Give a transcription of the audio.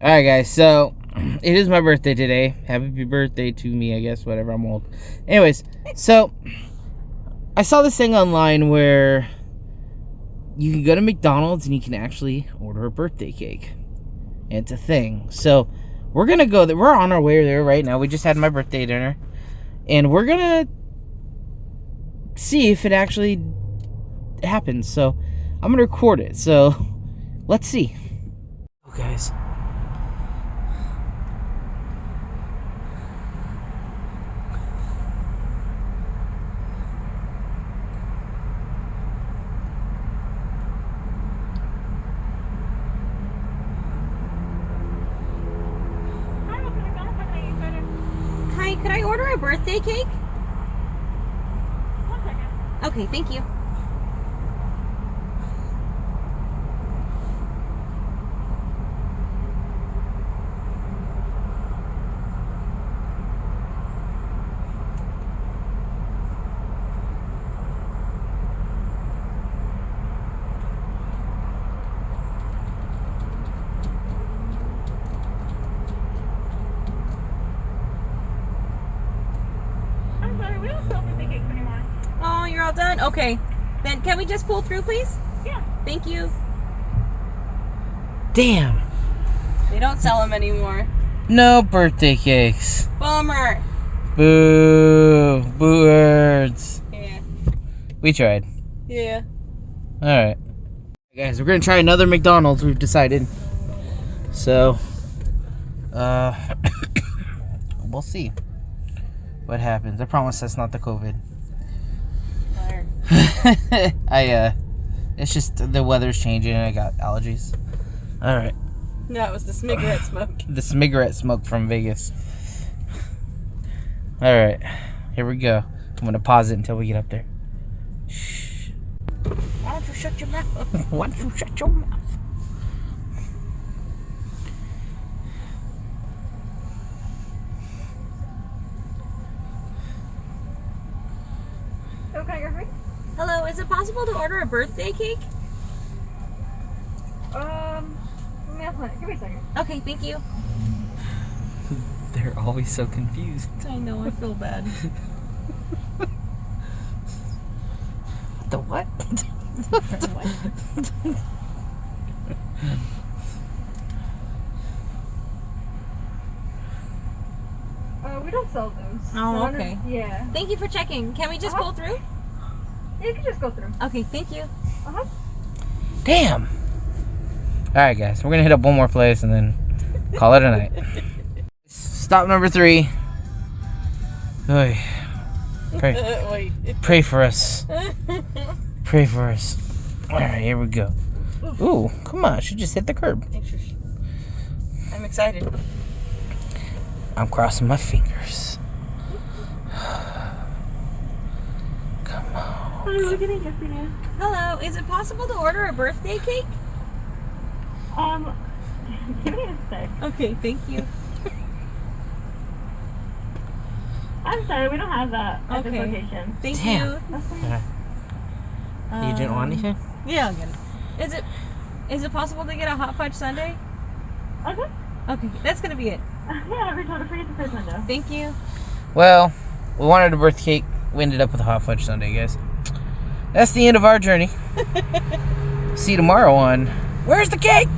Alright guys, so it is my birthday today. Happy birthday to me, I guess, whatever, I'm old. Anyways, so I saw this thing online where you can go to McDonald's and you can actually order a birthday cake. And it's a thing. So we're gonna go there. We're on our way there right now. We just had my birthday dinner. And we're gonna see if it actually happens. So I'm gonna record it. So let's see. Oh guys. Hi, could I order a birthday cake? 1 second. Okay, thank you. I'm sorry, we don't sell birthday cakes anymore. Oh, you're all done? Okay. Then can we just pull through, please? Yeah. Thank you. Damn. They don't sell them anymore. No birthday cakes. Bummer. Boo. Boo words. Yeah. We tried. Yeah. Alright. Guys, we're gonna try another McDonald's, we've decided. So we'll see what happens. I promise that's not the COVID. Fire. It's just the weather's changing and I got allergies. Alright. No, it was the cigarette smoke. The cigarette smoke from Vegas. Alright. Here we go. I'm gonna pause it until we get up there. Shh. Why don't you shut your mouth? Why don't you shut your mouth? Okay, you're free? Hello, is it possible to order a birthday cake? Let me ask one. Give me a second. Okay, thank you. They're always so confused. I know, I feel bad. The what? We don't sell those. Oh, okay. Yeah. Thank you for checking. Can we just pull through? Yeah, you can just go through. Okay, thank you. Damn. Alright guys, we're gonna hit up one more place and then call it a night. Stop number 3. Oy. Pray. Pray for us. Pray for us. Alright, here we go. Ooh, come on, she just hit the curb. I'm excited. I'm crossing my fingers. Come on. Hi, what can I get for you? Hello, is it possible to order a birthday cake? Give me a sec. Okay, thank you. I'm sorry, we don't have that at this Okay. location. Thank Damn. you. That's fine. You didn't want anything? Yeah, I'll get it. Is it possible to get a hot fudge sundae? Okay. Okay, that's gonna be it. Yeah, every time free at the first window. Thank you. Well, we wanted a birthday cake. We ended up with a hot fudge sundae, guys. That's the end of our journey. See you tomorrow on Where's the Cake?